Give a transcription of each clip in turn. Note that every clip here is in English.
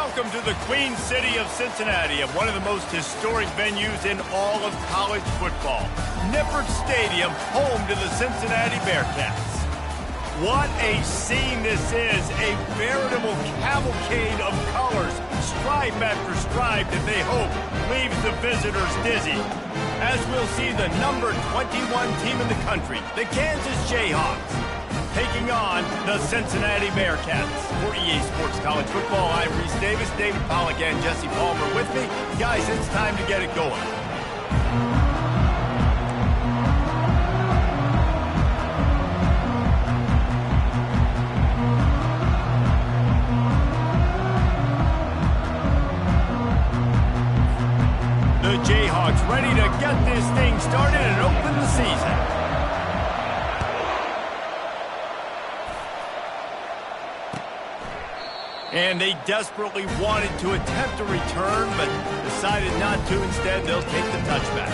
Welcome to the Queen City of Cincinnati, of one of the most historic venues in all of college football. Nippert Stadium, home to the Cincinnati Bearcats. What a scene this is, a veritable cavalcade of colors, stripe after stripe that they hope leaves the visitors dizzy. As we'll see the number 21 team in the country, the Kansas Jayhawks, taking on the Cincinnati Bearcats. For EA Sports College Football, I'm Reese Davis, David Pollack, and Jesse Palmer with me. Guys, it's time to get it going. The Jayhawks ready to get this thing started and open the season. And they desperately wanted to attempt a return, but decided not to. Instead, they'll take the touchback.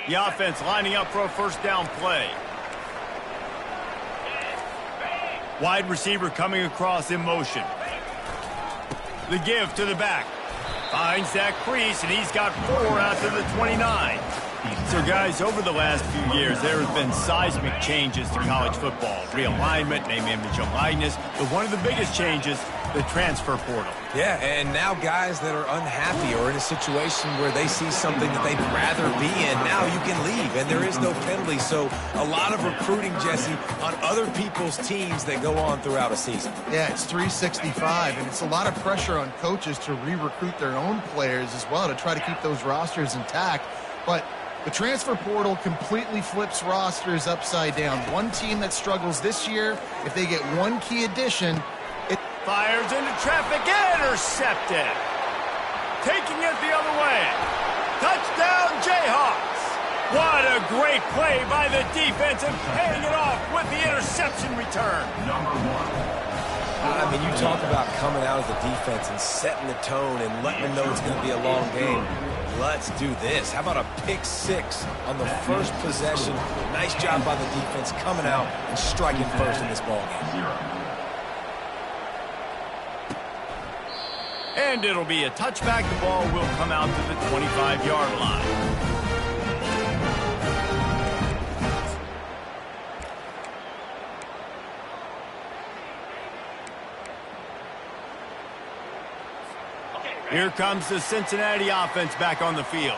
The offense lining up for a first down play. Wide receiver coming across in motion. The give to the back. Finds that crease, and he's got 4 out to the 29. So, guys, over the last few years, there have been seismic changes to college football. Realignment, name, image, and likeness. But one of the biggest changes, the transfer portal. Yeah, and now guys that are unhappy or in a situation where they see something that they'd rather be in, now you can leave, and there is no penalty. So a lot of recruiting, Jesse, on other people's teams that go on throughout a season. Yeah, it's 365, and it's a lot of pressure on coaches to re-recruit their own players as well to try to keep those rosters intact. But the transfer portal completely flips rosters upside down. One team that struggles this year, if they get one key addition, it fires into traffic, intercepted. Taking it the other way. Touchdown, Jayhawks. What a great play by the defense and paying it off with the interception return. Number 1. I mean, you talk about coming out as the defense and setting the tone and letting them know it's going to be a long game. Let's do this. How about a pick 6 on the first possession? Nice job by the defense coming out and striking first in this ballgame. And it'll be a touchback. The ball will come out to the 25-yard line. Here comes the Cincinnati offense back on the field.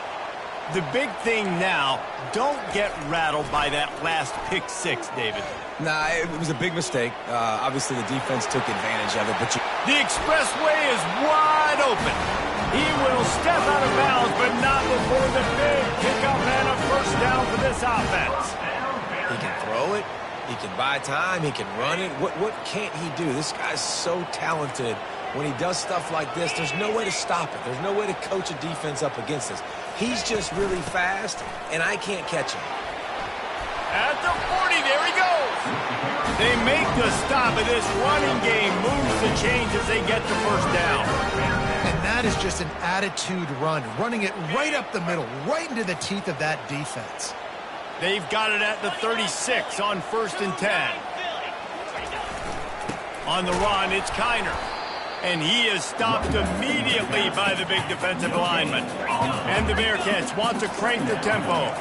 The big thing now, don't get rattled by that last pick 6, David. Nah, it was a big mistake. Obviously, the defense took advantage of it, but the expressway is wide open. He will step out of bounds, but not before the big pickup and a first down for this offense. He can throw it. He can buy time. He can run it. What can't he do? This guy's so talented. When he does stuff like this, there's no way to stop it. There's no way to coach a defense up against this. He's just really fast, and I can't catch him. At the 40, there he goes. They make the stop, and this running game moves the chains as they get the first down. And that is just an attitude run, running it right up the middle, right into the teeth of that defense. They've got it at the 36 on 1st and 10. On the run, it's Kiner. And he is stopped immediately by the big defensive lineman. And the Bearcats want to crank the tempo.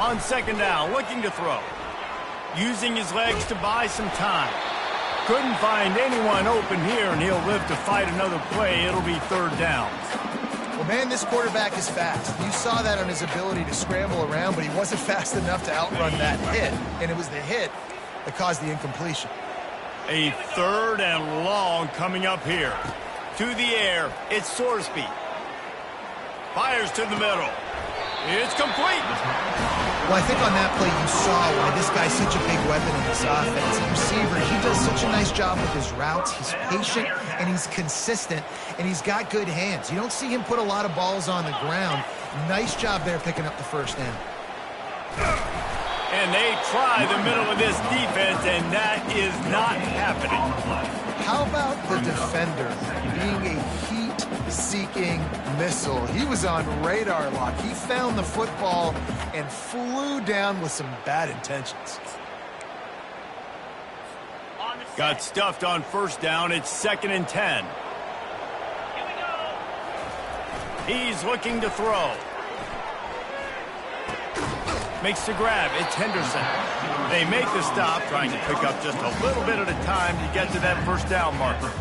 On 2nd down, looking to throw. Using his legs to buy some time. Couldn't find anyone open here, and he'll live to fight another play. It'll be 3rd down. Well, man, this quarterback is fast. You saw that on his ability to scramble around, but he wasn't fast enough to outrun that hit. And it was the hit that caused the incompletion. A 3rd and long coming up here. To the air, it's Sorsby. Fires to the middle. It's complete. Well, I think on that play you saw why this guy's such a big weapon in this offense. The receiver, he does such a nice job with his routes. He's patient, and he's consistent, and he's got good hands. You don't see him put a lot of balls on the ground. Nice job there picking up the first down. And they try the middle of this defense, and that is not happening. How about the defender being a heat-seeking missile? He was on radar lock. He found the football and flew down with some bad intentions. Got stuffed on first down. It's 2nd and 10. He's looking to throw. Makes the grab. It's Henderson. They make the stop, trying to pick up just a little bit at a time to get to that first down marker.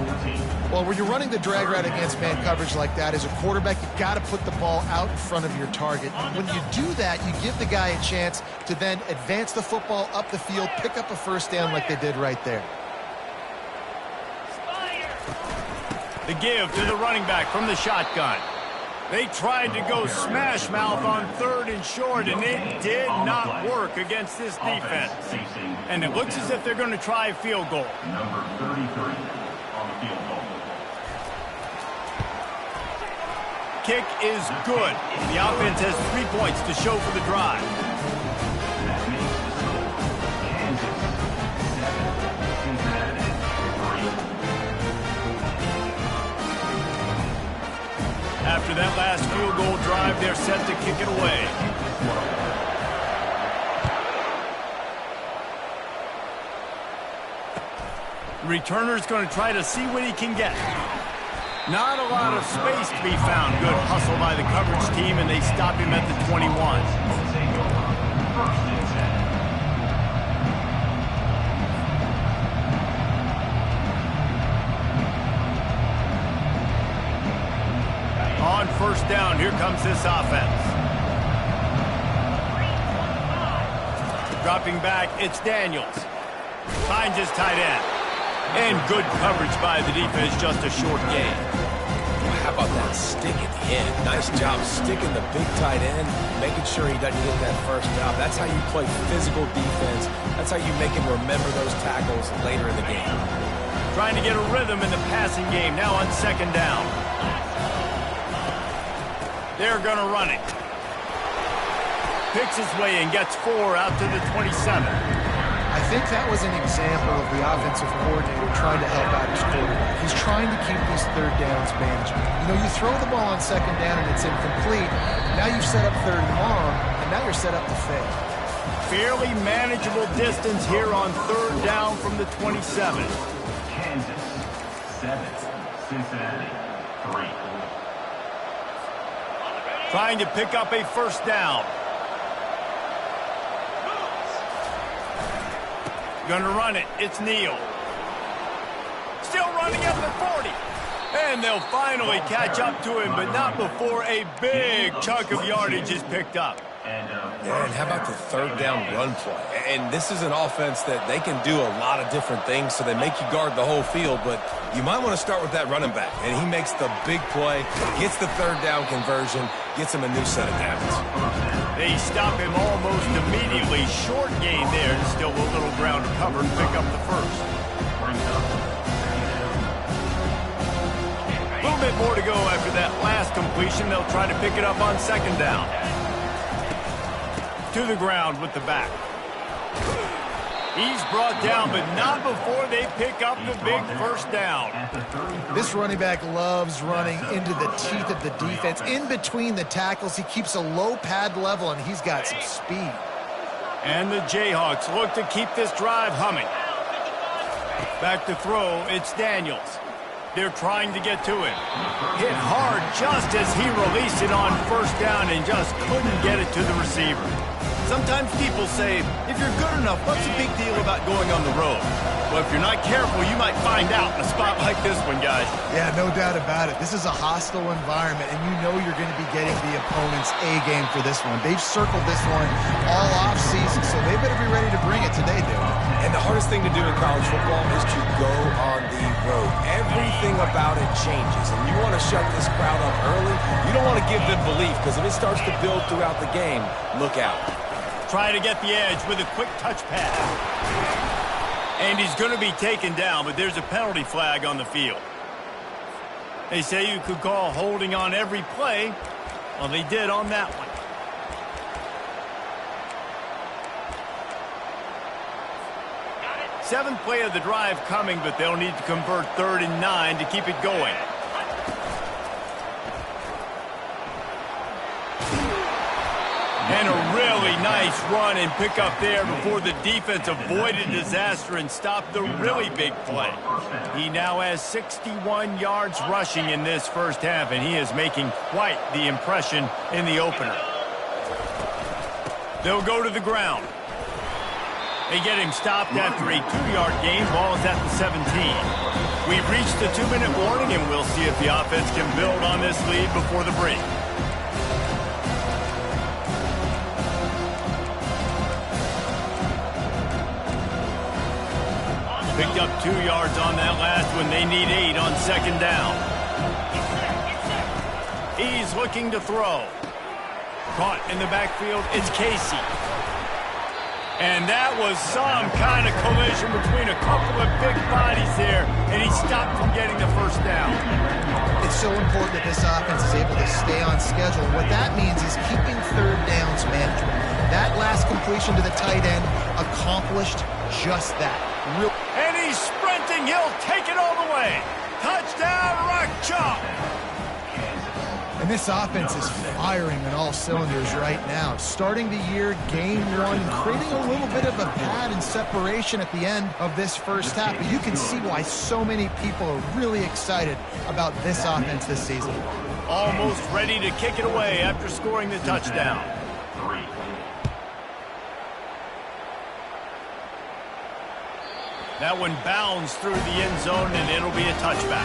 Well, when you're running the drag route against man coverage like that, as a quarterback, you've got to put the ball out in front of your target. When you do that, you give the guy a chance to then advance the football up the field, pick up a first down like they did right there. The give to the running back from the shotgun. They tried to go smash mouth on 3rd and short, and it did not work against this defense. And it looks as if they're going to try a field goal. Number 33 on the field goal. Kick is good. The offense has 3 points to show for the drive. That makes the score Kansas 7, Cincinnati 3. After that last field goal drive, they're set to kick it away. The returner's going to try to see what he can get. Not a lot of space to be found. Good hustle by the coverage team, and they stop him at the 21. First and 10. On first down, here comes this offense. Dropping back, it's Daniels. Finds his tight end. And good coverage by the defense, just a short gain. How about that stick at the end? Nice job sticking the big tight end, making sure he doesn't get that first down. That's how you play physical defense. That's how you make him remember those tackles later in the game. Trying to get a rhythm in the passing game, now on 2nd down. They're going to run it. Picks his way and gets 4 out to the 27. I think that was an example of the offensive coordinator trying to help out his quarterback. He's trying to keep these 3rd downs manageable. You know, you throw the ball on 2nd down and it's incomplete. Now you've set up 3rd and long, and now you're set up to fail. Fairly manageable distance here on 3rd down from the 27. Kansas 7, Cincinnati 3. Trying to pick up a first down. Gonna run it. It's Neal. Still running at the 40. And they'll finally catch up to him, but not before a big chunk of yardage is picked up. Yeah, and how about the 3rd down run play? And this is an offense that they can do a lot of different things, so they make you guard the whole field, but you might want to start with that running back. And he makes the big play, gets the 3rd down conversion, gets him a new set of downs. They stop him almost immediately. Short gain there, and still a little ground to cover and pick up the first. A little bit more to go after that last completion. They'll try to pick it up on 2nd down. To the ground with the back. He's brought down, but not before they pick up the big first down. This running back loves running into the teeth of the defense. In between the tackles, he keeps a low pad level, and he's got some speed. And the Jayhawks look to keep this drive humming. Back to throw, it's Daniels. They're trying to get to him. Hit hard just as he released it on first down and just couldn't get it to the receiver. Sometimes people say, if you're good enough, what's the big deal about going on the road? Well, if you're not careful, you might find out in a spot like this one, guys. Yeah, no doubt about it. This is a hostile environment, and you know you're going to be getting the opponent's A game for this one. They've circled this one all offseason, so they better be ready to bring it today, dude. And the hardest thing to do in college football is to go on the road. Everything about it changes, and you want to shut this crowd up early. You don't want to give them belief, because if it starts to build throughout the game, look out. Try to get the edge with a quick touch pass. And he's going to be taken down, but there's a penalty flag on the field. They say you could call holding on every play. Well, they did on that one. Seventh play of the drive coming, but they'll need to convert 3rd and 9 to keep it going. And a really Nice run and pick up there before the defense avoided disaster and stopped the really big play. He now has 61 yards rushing in this first half, and he is making quite the impression in the opener. They'll go to the ground. They get him stopped after a 2-yard gain. Ball is at the 17. We've reached the 2-minute warning, and we'll see if the offense can build on this lead before the break. Picked up 2 yards on that last one. They need 8 on second down. He's looking to throw. Caught in the backfield, it's Casey. And that was some kind of collision between a couple of big bodies there, and he stopped from getting the first down. It's so important that this offense is able to stay on schedule. What that means is keeping third downs manageable. That last completion to the tight end accomplished just that. And he's sprinting. He'll take it all the way. Touchdown, Rock Chalk. And this offense is firing on all cylinders right now. Starting the year, game one, creating a little bit of a pad and separation at the end of this first half. But you can see why so many people are really excited about this offense this season. Almost ready to kick it away after scoring the touchdown. That one bounds through the end zone, and it'll be a touchback.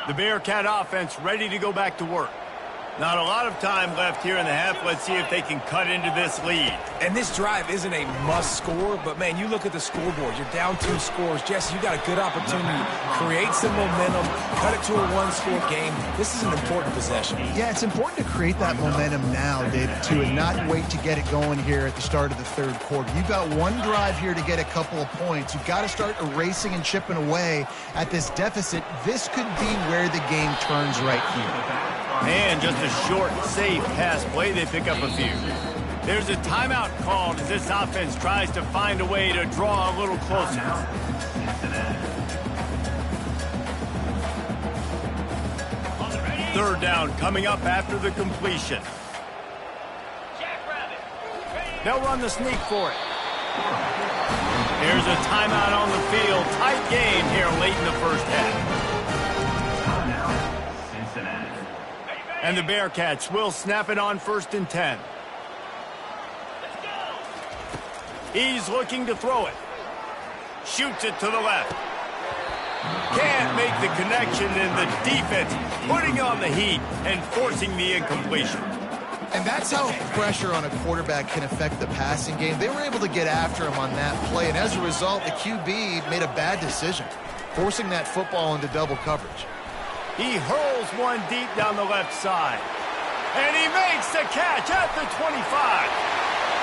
The Bearcat offense ready to go back to work. Not a lot of time left here in the half. Let's see if they can cut into this lead. And this drive isn't a must score, but man, you look at the scoreboard. You're down 2 scores. Jesse, you got a good opportunity to create some momentum, cut it to a 1-score game. This is an important possession. Yeah, it's important to create that momentum now, David, too, and not wait to get it going here at the start of the third quarter. You've got one drive here to get a couple of points. You've got to start erasing and chipping away at this deficit. This could be where the game turns right here. And just a short, safe pass play. They pick up a few. There's a timeout called as this offense tries to find a way to draw a little closer. Third down coming up after the completion. They'll run the sneak for it. Here's a timeout on the field. Tight game here late in the first half. And the Bearcats will snap it on 1st and 10. He's looking to throw it. Shoots it to the left. Can't make the connection, and the defense putting on the heat and forcing the incompletion. And that's how pressure on a quarterback can affect the passing game. They were able to get after him on that play, and as a result, the QB made a bad decision, forcing that football into double coverage. He hurls one deep down the left side. And he makes the catch at the 25.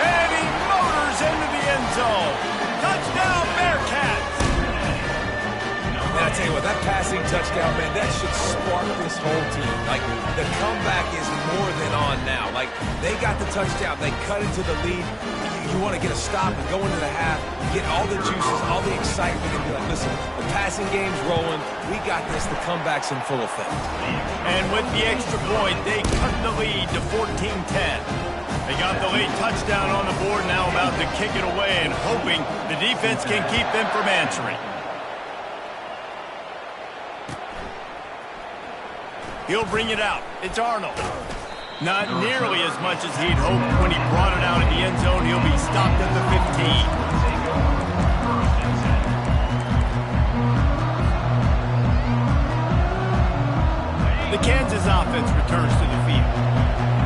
And he motors into the end zone. Touchdown, Bearcats! Man, I tell you what, that passing touchdown, man, that should spark this whole team. Like, the comeback is more than on now. Like, they got the touchdown. They cut into the lead. You want to get a stop and go into the half, get all the juices, all the excitement, and be like, listen, the passing game's rolling. We got this. The comeback's in full effect. And with the extra point, they cut the lead to 14-10. They got the late touchdown on the board, now about to kick it away and hoping the defense can keep them from answering. He'll bring it out. It's Arnold. Not nearly as much as he'd hoped when he brought it out in the end zone. He'll be stopped at the 15. The Kansas offense returns to the field.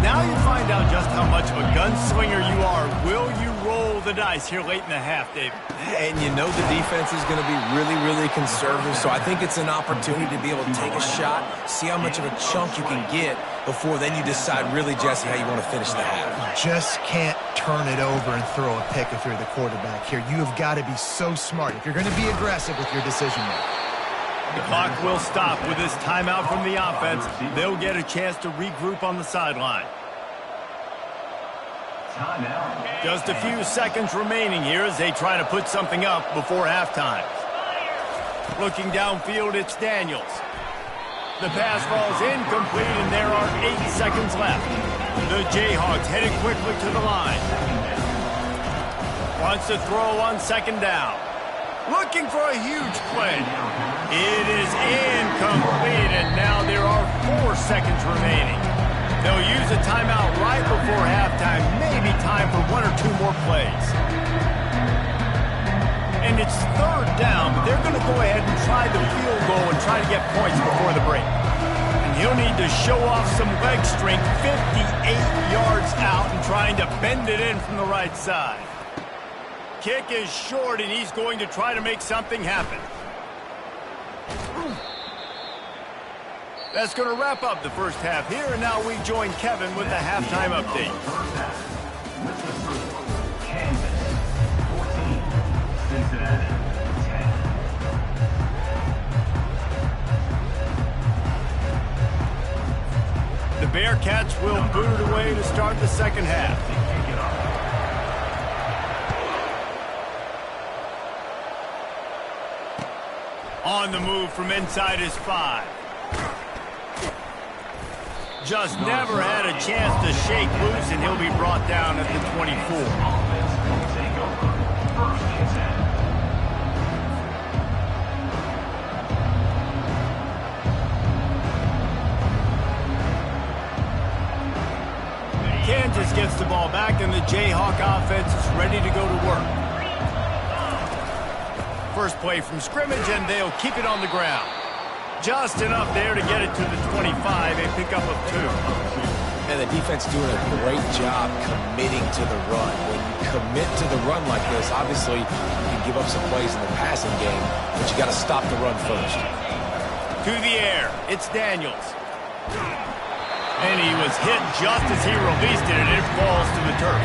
Now you find out just how much of a gunslinger you are. Will you roll the dice here late in the half, David? And you know the defense is going to be really, really conservative, so I think it's an opportunity to be able to take a shot, see how much of a chunk you can get before then you decide really, Jesse, how you want to finish the half. You just can't turn it over and throw a pick if you're the quarterback here. You have got to be so smart if you're going to be aggressive with your decision making. The clock will stop with this timeout from the offense. They'll get a chance to regroup on the sideline. Timeout. Just a few seconds remaining here as they try to put something up before halftime. Looking downfield, it's Daniels. The pass falls incomplete, and there are 8 seconds left. The Jayhawks headed quickly to the line. Wants to throw on second down. Looking for a huge play. It is incomplete, and now there are 4 seconds remaining. They'll use a timeout right before halftime, maybe time for 1 or 2 more plays. And it's third down, but they're going to go ahead and try the field goal and try to get points before the break. And he'll need to show off some leg strength 58 yards out and trying to bend it in from the right side. Kick is short, and he's going to try to make something happen. That's going to wrap up the first half here, and now we join Kevin with the halftime update. First half. With the score, Kansas 14, Cincinnati 10. The Bearcats will boot it away to start the second half. On the move from inside his 5. Just never had a chance to shake loose, and he'll be brought down at the 24. Kansas gets the ball back, and the Jayhawk offense is ready to go to work. First play from scrimmage, and they'll keep it on the ground. Just enough there to get it to the 25, a pickup of 2. And the defense doing a great job committing to the run. When you commit to the run like this, obviously you can give up some plays in the passing game, but you got to stop the run first. To the air, it's Daniels. And he was hit just as he released it, and it falls to the turf.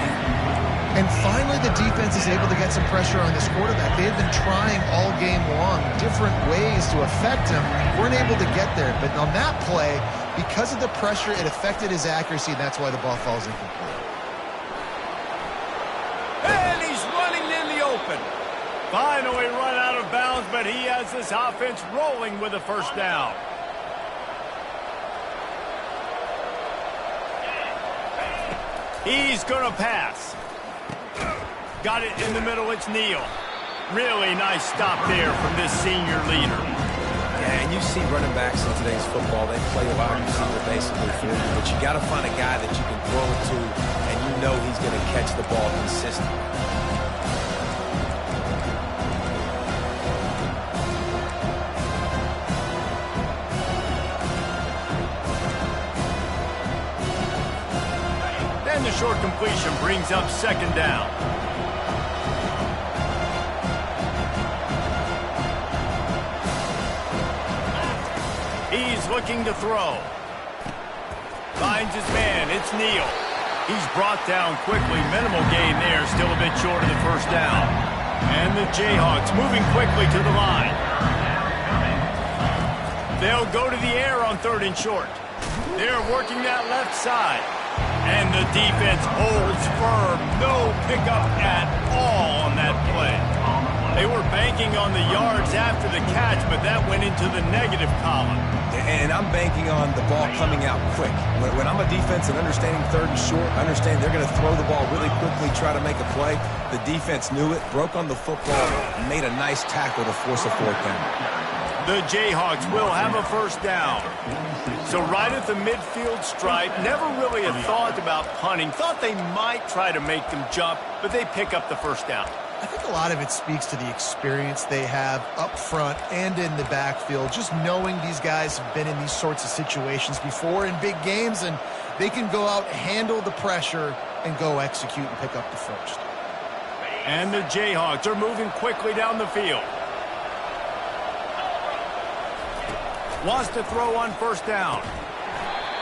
And finally, the defense is able to get some pressure on this quarterback. They've been trying all game long different ways to affect him. Weren't able to get there. But on that play, because of the pressure, it affected his accuracy, and that's why the ball falls incomplete. And he's running in the open. Finally run out of bounds, but he has this offense rolling with a first down. He's going to pass. Got it in the middle, it's Neal. Really nice stop there from this senior leader. Yeah, and you see running backs in today's football, they play a wide receiver basically for you, but you got to find a guy that you can throw it to, and you know he's going to catch the ball consistently. And the short completion brings up second down. He's looking to throw. Finds his man. It's Neal. He's brought down quickly. Minimal gain there. Still a bit short of the first down. And the Jayhawks moving quickly to the line. They'll go to the air on 3rd and short. They're working that left side. And the defense holds firm. No pickup at all on that play. They were banking on the yards after the catch, but that went into the negative column. And I'm banking on the ball coming out quick. When I'm a defense and understanding 3rd and short, I understand they're going to throw the ball really quickly, try to make a play. The defense knew it, broke on the football, and made a nice tackle to force a 4th down. The Jayhawks will have a first down. So right at the midfield stripe, never really a thought about punting. Thought they might try to make them jump, but they pick up the first down. I think a lot of it speaks to the experience they have up front and in the backfield. Just knowing these guys have been in these sorts of situations before in big games, and they can go out, handle the pressure, and go execute and pick up the first. And the Jayhawks are moving quickly down the field. Wants to throw on first down.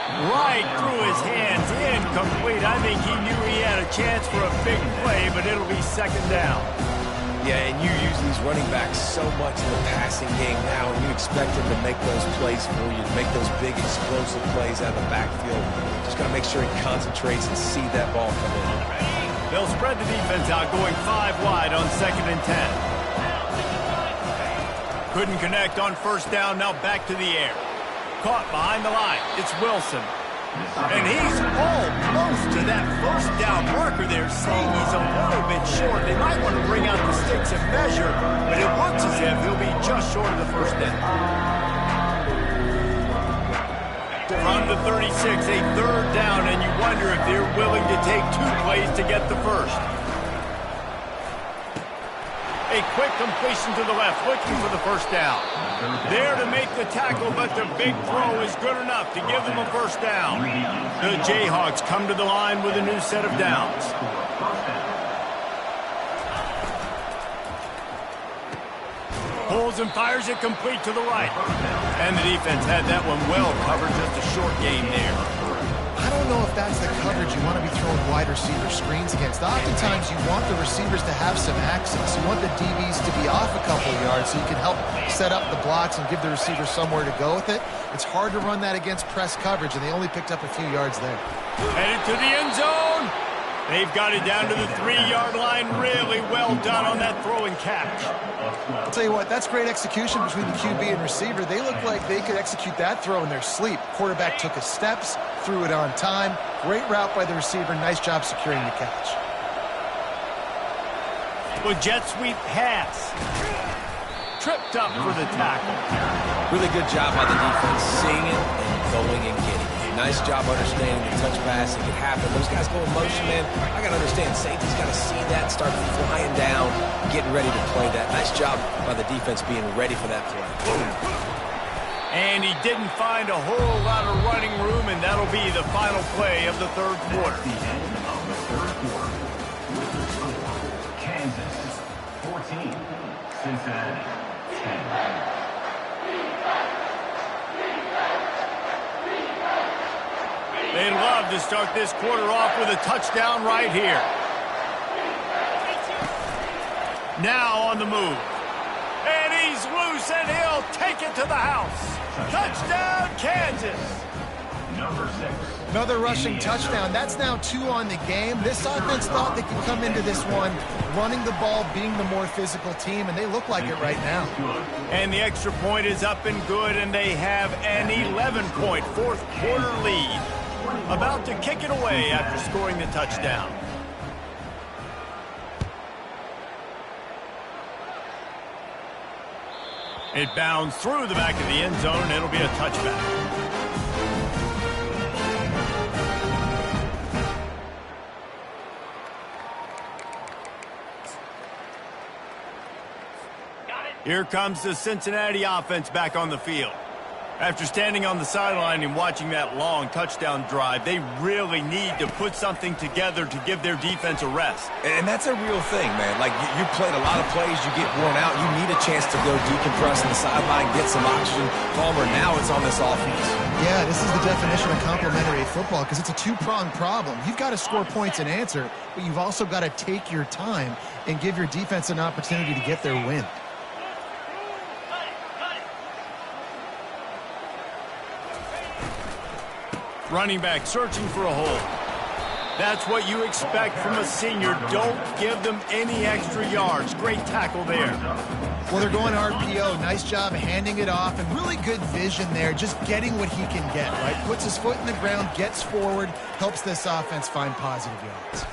Right through his hands, incomplete. I think he knew he had a chance for a big play, but it'll be second down. Yeah, and you use these running backs so much in the passing game now, and you expect him to make those plays for you, to make those big explosive plays out of the backfield. Just got to make sure he concentrates and see that ball come in. They'll spread the defense out, going 5 wide on 2nd and 10. Couldn't connect on first down, now back to the air. Caught behind the line. It's Wilson. And he's almost to that first down marker there, saying he's a little bit short. They might want to bring out the sticks and measure, but it looks as if he'll be just short of the first down. From the 36, a 3rd down, and you wonder if they're willing to take 2 plays to get the first. A quick completion to the left, looking for the first down. There to make the tackle, but the big throw is good enough to give them a first down. The Jayhawks come to the line with a new set of downs. Pulls and fires it complete to the right. And the defense had that one well covered, just a short gain there. I don't know if that's the coverage you want to be throwing wide receiver screens against. Oftentimes, you want the receivers to have some access. You want the DBs to be off a couple of yards so you can help set up the blocks and give the receiver somewhere to go with it. It's hard to run that against press coverage, and they only picked up a few yards there. Headed to the end zone. They've got it down to the 3-yard line. Really well done on that throw and catch. I'll tell you what, that's great execution between the QB and receiver. They look like they could execute that throw in their sleep. Quarterback took his steps, threw it on time. Great route by the receiver. Nice job securing the catch. Well, jet sweep pass. Tripped up for the tackle. Really good job by the defense, seeing it and going and getting it. Nice job understanding the touch pass. It can happen. Those guys go in motion, man. I got to understand, safety's got to see that, start flying down, getting ready to play that. Nice job by the defense being ready for that play. And he didn't find a whole lot of running room, and that'll be the final play of the 3rd quarter. The end of the 3rd quarter. With the score, Kansas 14, Cincinnati 10. They'd love to start this quarter off with a touchdown right here. Now on the move. And he's loose, and he'll take it to the house. Touchdown, Kansas. Number 6. Another rushing touchdown. That's now 2 on the game. This offense thought they could come into this one running the ball, being the more physical team, and they look like it right now. And the extra point is up and good, and they have an 11-point 4th quarter lead. About to kick it away after scoring the touchdown. It bounds through the back of the end zone, and it'll be a touchback. Here comes the Cincinnati offense back on the field. After standing on the sideline and watching that long touchdown drive, they really need to put something together to give their defense a rest. And that's a real thing, man. Like, you played a lot of plays, you get worn out, you need a chance to go decompress on the sideline, get some oxygen. Palmer, now it's on this offense. Yeah, this is the definition of complementary football because it's a 2-pronged problem. You've got to score points and answer, but you've also got to take your time and give your defense an opportunity to get their win. Running back searching for a hole. That's what you expect from a senior. Don't give them any extra yards. Great tackle there. Well, they're going RPO. Nice job handing it off, and really good vision there, just getting what he can get, right? Puts his foot in the ground, gets forward, helps this offense find positive yards.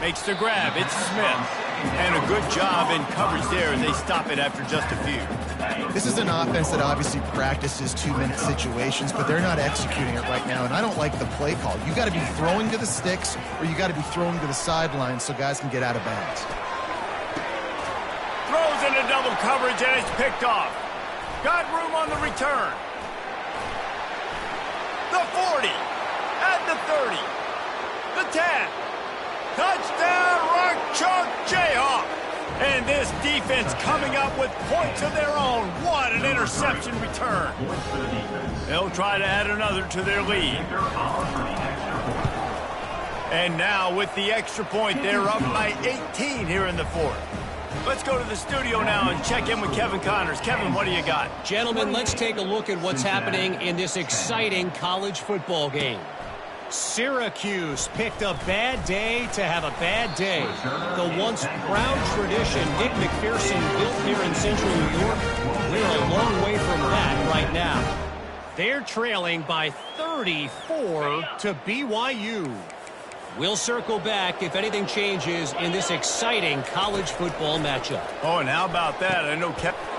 Makes the grab. It's Smith. And a good job in coverage there as they stop it after just a few. This is an offense that obviously practices 2-minute situations, but they're not executing it right now, and I don't like the play call. You got to be throwing to the sticks, or you got to be throwing to the sideline so guys can get out of bounds. Throws into double coverage, and it's picked off. Got room on the return. The 40, at the 30, the 10. Touchdown, Rock Chalk Jayhawk. And this defense coming up with points of their own. What an interception return. They'll try to add another to their lead. And now with the extra point, they're up by 18 here in the 4th. Let's go to the studio now and check in with Kevin Connors. Kevin, what do you got? Gentlemen, let's take a look at what's happening in this exciting college football game. Syracuse picked a bad day to have a bad day. The once proud tradition Nick McPherson built here in Central New York, we're a long way from that right now. They're trailing by 34 to BYU. We'll circle back if anything changes in this exciting college football matchup. Oh, and how about that? I know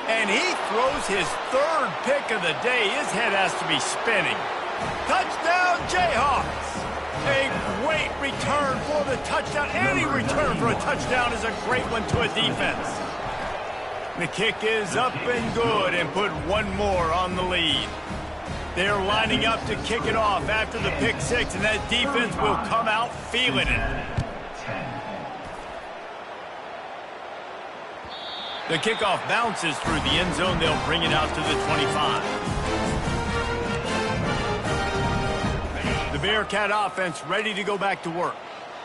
and he throws his third pick of the day. His head has to be spinning. Touchdown, Jayhawks! A great return for the touchdown. Any return for a touchdown is a great one to a defense. The kick is up and good and put one more on the lead. They're lining up to kick it off after the pick six, and that defense will come out feeling it. The kickoff bounces through the end zone. They'll bring it out to the 25. The Bearcat offense ready to go back to work.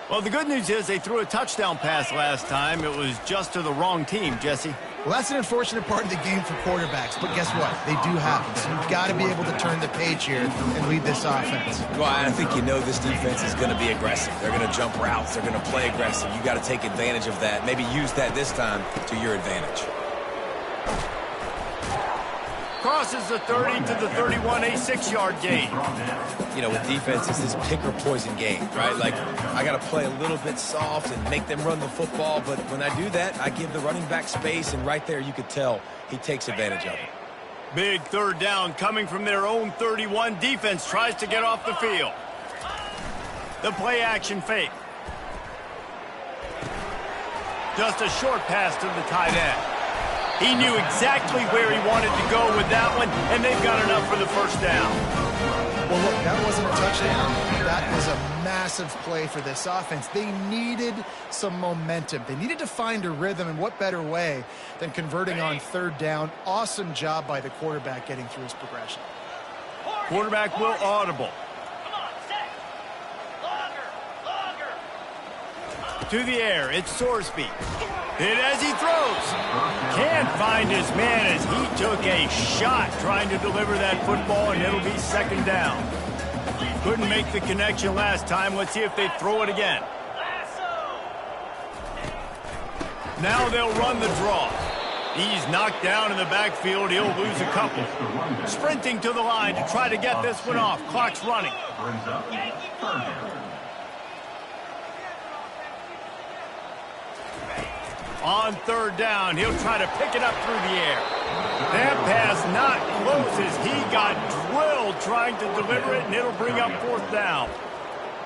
Well, the good news is they threw a touchdown pass last time. It was just to the wrong team, Jesse. Well, that's an unfortunate part of the game for quarterbacks, but guess what? They do happen. So you've got to be able to turn the page here and lead this offense. Well, I think you know this defense is going to be aggressive. They're going to jump routes. They're going to play aggressive. You got to take advantage of that. Maybe use that this time to your advantage. Crosses the 30 to the 31, a 6-yard gain. You know, with defense, it's this pick or poison game, right? Like, I got to play a little bit soft and make them run the football, but when I do that, I give the running back space, and right there you could tell he takes advantage of it. Big third down coming from their own 31. Defense tries to get off the field. The play action fake. Just a short pass to the tight end. He knew exactly where he wanted to go with that one, and they've got enough for the first down. Well, look, that wasn't a touchdown. That was a massive play for this offense. They needed some momentum. They needed to find a rhythm, and what better way than converting on third down. Awesome job by the quarterback getting through his progression. Quarterback will audible. To the air, it's Sorsby. Hit as he throws. Can't find his man as he took a shot trying to deliver that football, and it'll be second down. Couldn't make the connection last time. Let's see if they throw it again. Now they'll run the draw. He's knocked down in the backfield. He'll lose a couple. Sprinting to the line to try to get this one off. Clock's running. On third down, he'll try to pick it up through the air. That pass not close as he got drilled trying to deliver it, and it'll bring up fourth down.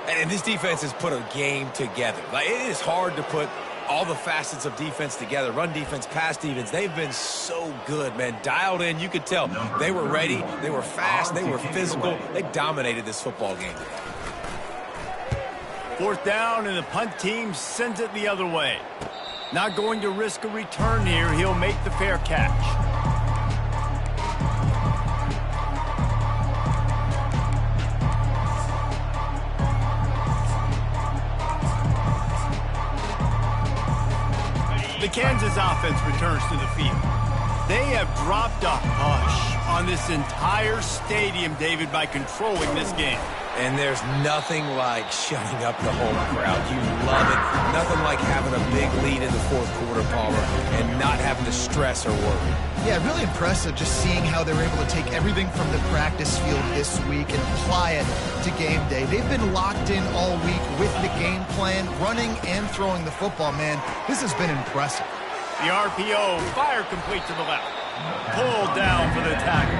And this defense has put a game together. Like, it is hard to put all the facets of defense together. Run defense, pass defense. They've been so good, man. Dialed in. You could tell they were ready. They were fast. They were physical. They dominated this football game today. Fourth down, and the punt team sends it the other way. Not going to risk a return here. He'll make the fair catch. The Kansas offense returns to the field. They have dropped a hush on this entire stadium, David, by controlling this game. And there's nothing like shutting up the home crowd. You love it. Nothing like having a big lead in the fourth quarter, Palmer, and not having to stress or worry. Yeah, really impressive just seeing how they were able to take everything from the practice field this week and apply it to game day. They've been locked in all week with the game plan, running and throwing the football, man. This has been impressive. The RPO, fire complete to the left. Pulled down for the tackle.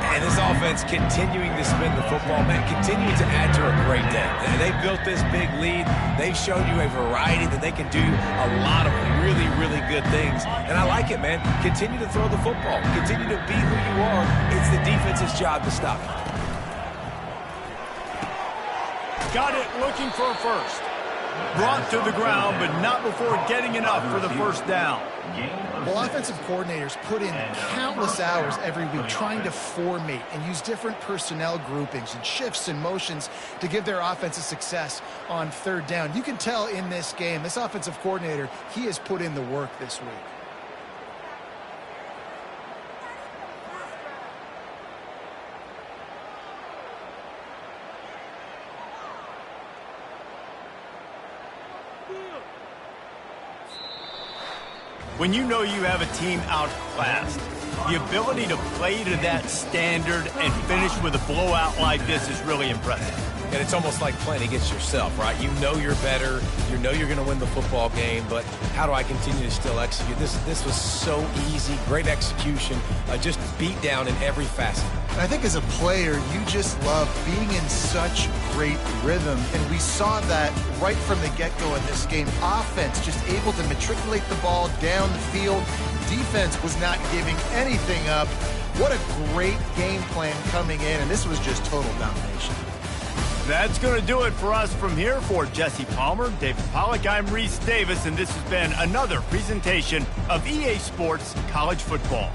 And this offense continuing to spin the football, man, continuing to add to a great day. They've built this big lead. They've shown you a variety that they can do a lot of really, really good things. And I like it, man. Continue to throw the football. Continue to be who you are. It's the defense's job to stop you. Got it looking for a first. Brought to the ground, but not before getting enough for the first down. Well, offensive coordinators put in countless hours every week trying to formate and use different personnel groupings and shifts and motions to give their offensive success on third down. You can tell in this game, this offensive coordinator, he has put in the work this week. When you know you have a team outclassed, the ability to play to that standard and finish with a blowout like this is really impressive. And it's almost like playing against yourself, right? You know you're better. You know you're going to win the football game, but how do I continue to still execute? This was so easy, great execution, just beat down in every facet. I think as a player, you just love being in such great rhythm, and we saw that right from the get-go in this game. Offense just able to matriculate the ball down the field. Defense was not giving anything up. What a great game plan coming in, and this was just total domination. That's going to do it for us from here. For Jesse Palmer, David Pollack, I'm Reese Davis, and this has been another presentation of EA Sports College Football.